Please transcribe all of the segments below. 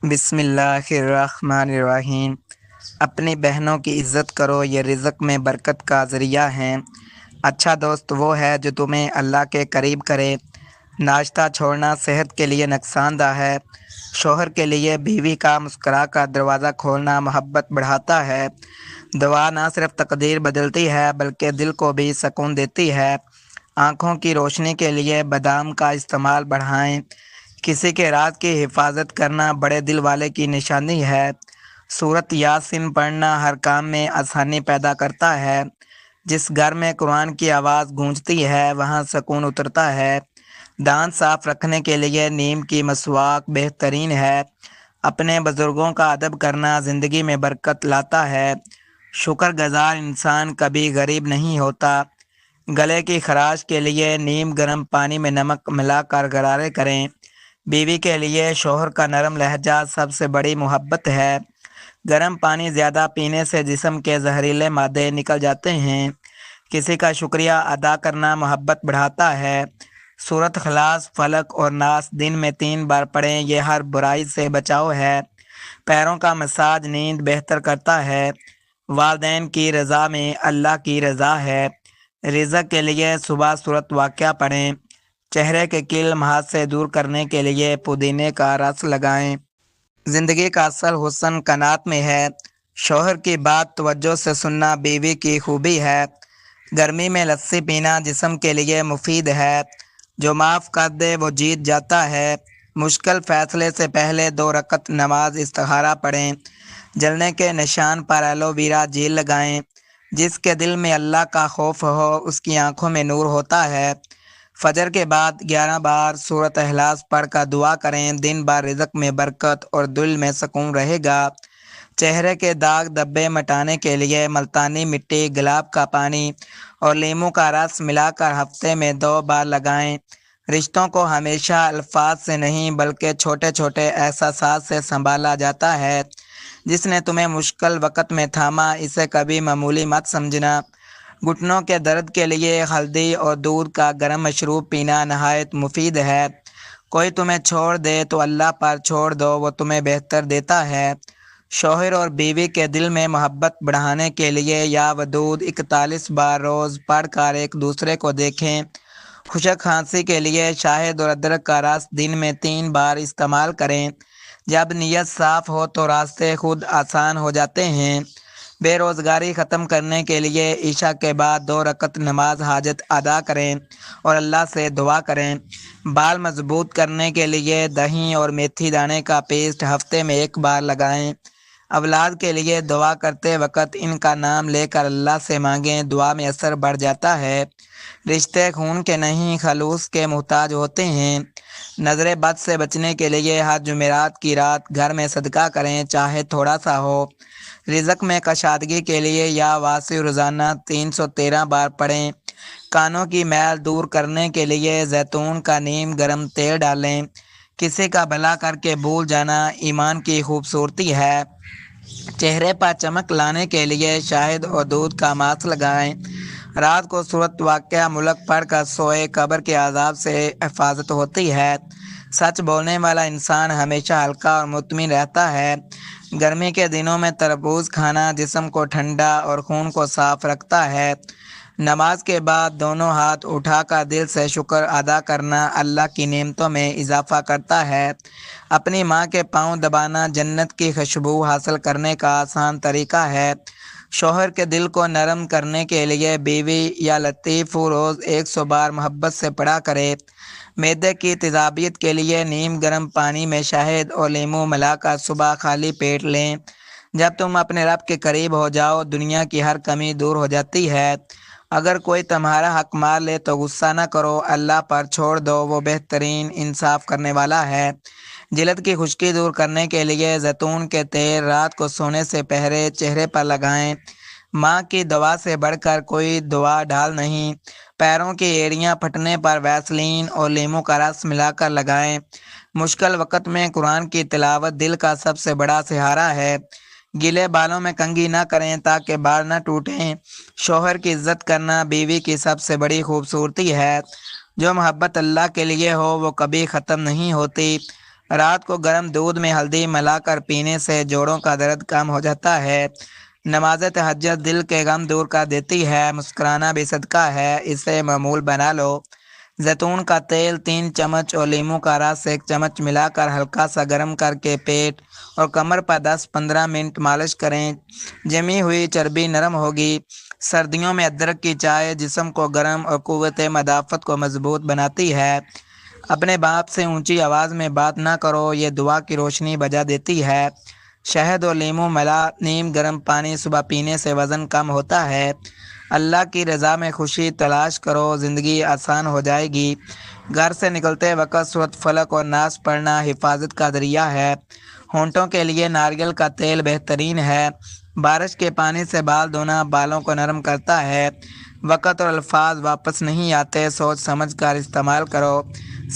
بسم اللہ الرحمن الرحیم۔ اپنی بہنوں کی عزت کرو، یہ رزق میں برکت کا ذریعہ ہیں۔ اچھا دوست وہ ہے جو تمہیں اللہ کے قریب کرے۔ ناشتہ چھوڑنا صحت کے لیے نقصان دہ ہے۔ شوہر کے لیے بیوی کا مسکرا کر دروازہ کھولنا محبت بڑھاتا ہے۔ دعا نہ صرف تقدیر بدلتی ہے بلکہ دل کو بھی سکون دیتی ہے۔ آنکھوں کی روشنی کے لیے بادام کا استعمال بڑھائیں۔ کسی کے راز کی حفاظت کرنا بڑے دل والے کی نشانی ہے۔ سورۃ یاسین پڑھنا ہر کام میں آسانی پیدا کرتا ہے۔ جس گھر میں قرآن کی آواز گونجتی ہے وہاں سکون اترتا ہے۔ دانت صاف رکھنے کے لیے نیم کی مسواک بہترین ہے۔ اپنے بزرگوں کا ادب کرنا زندگی میں برکت لاتا ہے۔ شکر گزار انسان کبھی غریب نہیں ہوتا۔ گلے کی خراش کے لیے نیم گرم پانی میں نمک ملا کر غرارے کریں۔ بیوی کے لیے شوہر کا نرم لہجہ سب سے بڑی محبت ہے۔ گرم پانی زیادہ پینے سے جسم کے زہریلے مادے نکل جاتے ہیں۔ کسی کا شکریہ ادا کرنا محبت بڑھاتا ہے۔ سورۃ اخلاص، فلق اور ناس دن میں 3 بار پڑھیں، یہ ہر برائی سے بچاؤ ہے۔ پیروں کا مساج نیند بہتر کرتا ہے۔ والدین کی رضا میں اللہ کی رضا ہے۔ رزق کے لیے صبح سورۃ واقعہ پڑھیں۔ چہرے کے کیل محاسے دور کرنے کے لیے پودینے کا رس لگائیں۔ زندگی کا اصل حسن قناعت میں ہے۔ شوہر کی بات توجہ سے سننا بیوی کی خوبی ہے۔ گرمی میں لسی پینا جسم کے لیے مفید ہے۔ جو معاف کر دے وہ جیت جاتا ہے۔ مشکل فیصلے سے پہلے 2 رکعت نماز استخارہ پڑھیں۔ جلنے کے نشان پر ایلو ویرا جیل لگائیں۔ جس کے دل میں اللہ کا خوف ہو اس کی آنکھوں میں نور ہوتا ہے۔ فجر کے بعد 11 بار سورۃ اخلاص پڑھ کر دعا کریں، دن بھر رزق میں برکت اور دل میں سکون رہے گا۔ چہرے کے داغ دھبے مٹانے کے لیے ملتانی مٹی، گلاب کا پانی اور لیموں کا رس ملا کر ہفتے میں 2 بار لگائیں۔ رشتوں کو ہمیشہ الفاظ سے نہیں بلکہ چھوٹے چھوٹے احساسات سے سنبھالا جاتا ہے۔ جس نے تمہیں مشکل وقت میں تھاما اسے کبھی معمولی مت سمجھنا۔ گھٹنوں کے درد کے لیے ہلدی اور دودھ کا گرم مشروب پینا نہایت مفید ہے۔ کوئی تمہیں چھوڑ دے تو اللہ پر چھوڑ دو، وہ تمہیں بہتر دیتا ہے۔ شوہر اور بیوی کے دل میں محبت بڑھانے کے لیے یا ودود 41 بار روز پڑھ کر ایک دوسرے کو دیکھیں۔ خشک کھانسی کے لیے شہد اور ادرک کا رس دن میں 3 بار استعمال کریں۔ جب نیت صاف ہو تو راستے خود آسان ہو جاتے ہیں۔ بے روزگاری ختم کرنے کے لیے عشاء کے بعد 2 رکعت نماز حاجت ادا کریں اور اللہ سے دعا کریں۔ بال مضبوط کرنے کے لیے دہی اور میتھی دانے کا پیسٹ ہفتے میں 1 بار لگائیں۔ اولاد کے لیے دعا کرتے وقت ان کا نام لے کر اللہ سے مانگیں، دعا میں اثر بڑھ جاتا ہے۔ رشتے خون کے نہیں خلوص کے محتاج ہوتے ہیں۔ نظر بد سے بچنے کے لیے ہر جمعرات کی رات گھر میں صدقہ کریں، چاہے تھوڑا سا ہو۔ رزق میں کشادگی کے لیے یا واسع روزانہ 313 بار پڑھیں۔ کانوں کی میل دور کرنے کے لیے زیتون کا نیم گرم تیل ڈالیں۔ کسی کا بھلا کر کے بھول جانا ایمان کی خوبصورتی ہے۔ چہرے پر چمک لانے کے لیے شہد اور دودھ کا ماسک لگائیں۔ رات کو سورۃ واقعہ ملک پڑھ کر سوئے، قبر کے عذاب سے حفاظت ہوتی ہے۔ سچ بولنے والا انسان ہمیشہ ہلکا اور مطمئن رہتا ہے۔ گرمی کے دنوں میں تربوز کھانا جسم کو ٹھنڈا اور خون کو صاف رکھتا ہے۔ نماز کے بعد دونوں ہاتھ اٹھا کر دل سے شکر ادا کرنا اللہ کی نعمتوں میں اضافہ کرتا ہے۔ اپنی ماں کے پاؤں دبانا جنت کی خوشبو حاصل کرنے کا آسان طریقہ ہے۔ شوہر کے دل کو نرم کرنے کے لیے بیوی یا لطیف روز 100 بار محبت سے پڑھا کرے۔ معدے کی تیزابیت کے لیے نیم گرم پانی میں شہد اور لیموں ملا کر صبح خالی پیٹ لیں۔ جب تم اپنے رب کے قریب ہو جاؤ دنیا کی ہر کمی دور ہو جاتی ہے۔ اگر کوئی تمہارا حق مار لے تو غصہ نہ کرو، اللہ پر چھوڑ دو، وہ بہترین انصاف کرنے والا ہے۔ جلد کی خشکی دور کرنے کے لیے زیتون کے تیل رات کو سونے سے پہلے چہرے پر لگائیں۔ ماں کی دعا سے بڑھ کر کوئی دعا ڈھال نہیں۔ پیروں کی ایڑیاں پھٹنے پر ویسلین اور لیموں کا رس ملا کر لگائیں۔ مشکل وقت میں قرآن کی تلاوت دل کا سب سے بڑا سہارا ہے۔ گیلے بالوں میں کنگھی نہ کریں تاکہ بال نہ ٹوٹیں۔ شوہر کی عزت کرنا بیوی کی سب سے بڑی خوبصورتی ہے۔ جو محبت اللہ کے لیے ہو وہ کبھی ختم نہیں ہوتی۔ رات کو گرم دودھ میں ہلدی ملا کر پینے سے جوڑوں کا درد کم ہو جاتا ہے۔ نماز تہجد دل کے غم دور کر دیتی ہے۔ مسکرانا بھی صدقہ ہے، اسے معمول بنا لو۔ زیتون کا تیل 3 چمچ اور لیموں کا رس 1 چمچ ملا کر ہلکا سا گرم کر کے پیٹ اور کمر پر 10-15 منٹ مالش کریں، جمی ہوئی چربی نرم ہوگی۔ سردیوں میں ادرک کی چائے جسم کو گرم اور قوت مدافعت کو مضبوط بناتی ہے۔ اپنے باپ سے اونچی آواز میں بات نہ کرو، یہ دعا کی روشنی بجھا دیتی ہے۔ شہد اور لیموں ملا نیم گرم پانی صبح پینے سے وزن کم ہوتا ہے۔ اللہ کی رضا میں خوشی تلاش کرو، زندگی آسان ہو جائے گی۔ گھر سے نکلتے وقت سورۃ فلق اور ناس پڑھنا حفاظت کا ذریعہ ہے۔ ہونٹوں کے لیے ناریل کا تیل بہترین ہے۔ بارش کے پانی سے بال دھونا بالوں کو نرم کرتا ہے۔ وقت اور الفاظ واپس نہیں آتے، سوچ سمجھ کر استعمال کرو۔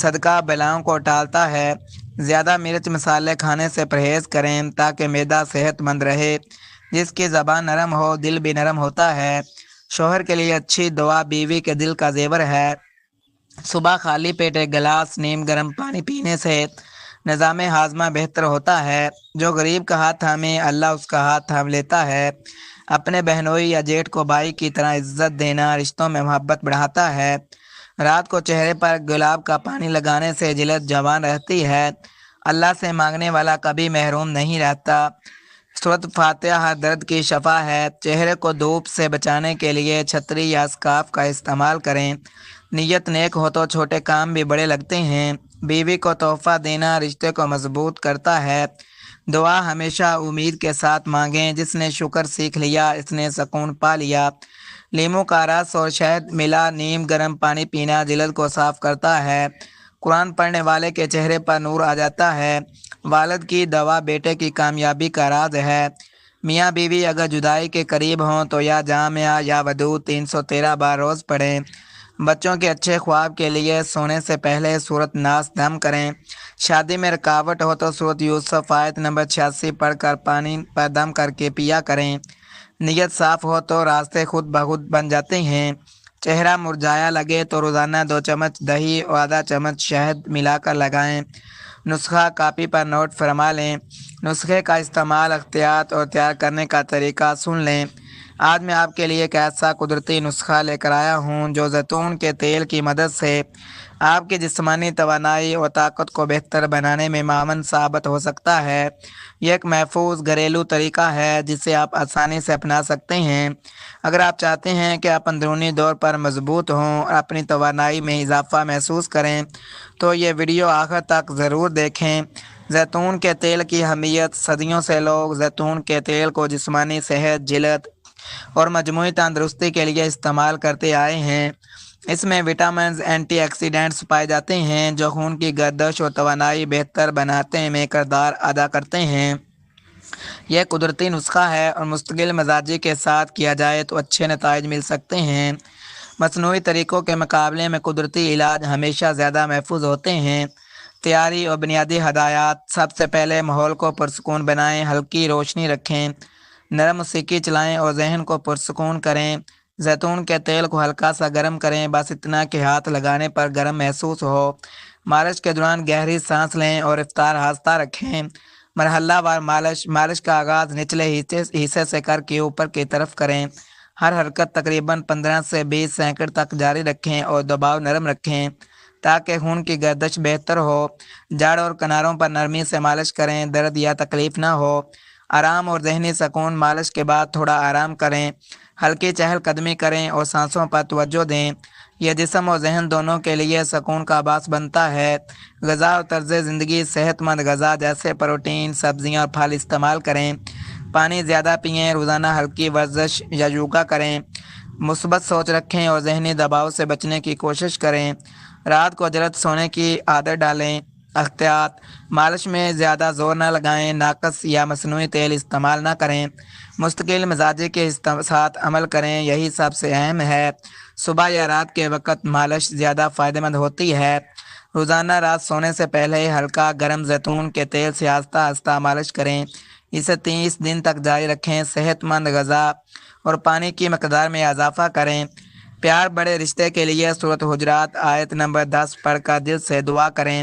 صدقہ بلاؤں کو ٹالتا ہے۔ زیادہ مرچ مسالے کھانے سے پرہیز کریں تاکہ معدہ صحت مند رہے۔ جس کی زبان نرم ہو دل بھی نرم ہوتا ہے۔ شوہر کے لیے اچھی دعا بیوی کے دل کا زیور ہے۔ صبح خالی پیٹ 1 گلاس نیم گرم پانی پینے سے نظام ہاضمہ بہتر ہوتا ہے۔ جو غریب کا ہاتھ تھامے اللہ اس کا ہاتھ تھام لیتا ہے۔ اپنے بہنوئی یا جیٹھ کو بھائی کی طرح عزت دینا رشتوں میں محبت بڑھاتا ہے۔ رات کو چہرے پر گلاب کا پانی لگانے سے جلد جوان رہتی ہے۔ اللہ سے مانگنے والا کبھی محروم نہیں رہتا۔ سورۃ فاتحہ ہر درد کی شفا ہے۔ چہرے کو دھوپ سے بچانے کے لیے چھتری یا اسکارف کا استعمال کریں۔ نیت نیک ہو تو چھوٹے کام بھی بڑے لگتے ہیں۔ بیوی کو تحفہ دینا رشتے کو مضبوط کرتا ہے۔ دعا ہمیشہ امید کے ساتھ مانگیں، جس نے شکر سیکھ لیا اس نے سکون پا لیا۔ لیموں کا رس اور شہد ملا نیم گرم پانی پینا جلد کو صاف کرتا ہے۔ قرآن پڑھنے والے کے چہرے پر نور آ جاتا ہے۔ والد کی دعا بیٹے کی کامیابی کا راز ہے۔ میاں بیوی اگر جدائی کے قریب ہوں تو یا جامعہ یا ودود 313 بار روز پڑھیں۔ بچوں کے اچھے خواب کے لیے سونے سے پہلے سورۃ ناس دم کریں۔ شادی میں رکاوٹ ہو تو سورۃ یوسف آیت نمبر 86 پڑھ کر پانی پر دم کر کے پیا کریں۔ نیت صاف ہو تو راستے خود بخود بن جاتے ہیں۔ چہرہ مرجھایا لگے تو روزانہ 2 چمچ دہی اور آدھا چمچ شہد ملا کر لگائیں۔ نسخہ کاپی پر نوٹ فرما لیں۔ نسخے کا استعمال، احتیاط اور تیار کرنے کا طریقہ سن لیں۔ آج میں آپ کے لیے ایک ایسا قدرتی نسخہ لے کر آیا ہوں جو زیتون کے تیل کی مدد سے آپ کی جسمانی توانائی اور طاقت کو بہتر بنانے میں معاون ثابت ہو سکتا ہے۔ یہ ایک محفوظ گھریلو طریقہ ہے جسے آپ آسانی سے اپنا سکتے ہیں۔ اگر آپ چاہتے ہیں کہ آپ اندرونی طور پر مضبوط ہوں اور اپنی توانائی میں اضافہ محسوس کریں تو یہ ویڈیو آخر تک ضرور دیکھیں۔ زیتون کے تیل کی اہمیت۔ صدیوں سے لوگ زیتون کے تیل کو جسمانی صحت، جلد اور مجموعی تندرستی کے لیے استعمال کرتے آئے ہیں۔ اس میں وٹامنز، اینٹی آکسیڈنٹس پائے جاتے ہیں جو خون کی گردش اور توانائی بہتر بنانے میں کردار ادا کرتے ہیں۔ یہ قدرتی نسخہ ہے اور مستقل مزاجی کے ساتھ کیا جائے تو اچھے نتائج مل سکتے ہیں۔ مصنوعی طریقوں کے مقابلے میں قدرتی علاج ہمیشہ زیادہ محفوظ ہوتے ہیں۔ تیاری اور بنیادی ہدایات۔ سب سے پہلے ماحول کو پرسکون بنائیں، ہلکی روشنی رکھیں، نرم موسیقی چلائیں اور ذہن کو پرسکون کریں۔ زیتون کے تیل کو ہلکا سا گرم کریں، بس اتنا کہ ہاتھ لگانے پر گرم محسوس ہو۔ مالش کے دوران گہری سانس لیں اور رفتار آہستہ رکھیں۔ مرحلہ وار مالش کا آغاز نچلے حصے سے کر کے اوپر کی طرف کریں۔ ہر حرکت تقریباً 15 سے 20 سیکنڈ تک جاری رکھیں اور دباؤ نرم رکھیں تاکہ خون کی گردش بہتر ہو۔ جڑ اور کناروں پر نرمی سے مالش کریں، درد یا تکلیف نہ ہو۔ آرام اور ذہنی سکون۔ مالش کے بعد تھوڑا آرام کریں، ہلکی چہل قدمی کریں اور سانسوں پر توجہ دیں۔ یہ جسم اور ذہن دونوں کے لیے سکون کا باعث بنتا ہے۔ غذا اور طرز زندگی۔ صحت مند غذا جیسے پروٹین، سبزیاں اور پھل استعمال کریں۔ پانی زیادہ پئیں، روزانہ ہلکی ورزش یا یوگا کریں۔ مثبت سوچ رکھیں اور ذہنی دباؤ سے بچنے کی کوشش کریں۔ رات کو جلد سونے کی عادت ڈالیں۔ احتیاط: مالش میں زیادہ زور نہ لگائیں، ناقص یا مصنوعی تیل استعمال نہ کریں۔ مستقل مزاجی کے ساتھ عمل کریں، یہی سب سے اہم ہے۔ صبح یا رات کے وقت مالش زیادہ فائدہ مند ہوتی ہے۔ روزانہ رات سونے سے پہلے ہلکا گرم زیتون کے تیل سے آہستہ آہستہ مالش کریں۔ اسے 30 دن تک جاری رکھیں۔ صحت مند غذا اور پانی کی مقدار میں اضافہ کریں۔ پیار بڑے رشتے کے لیے سورۃ حجرات آیت نمبر 10 پڑھ کر دل سے دعا کریں۔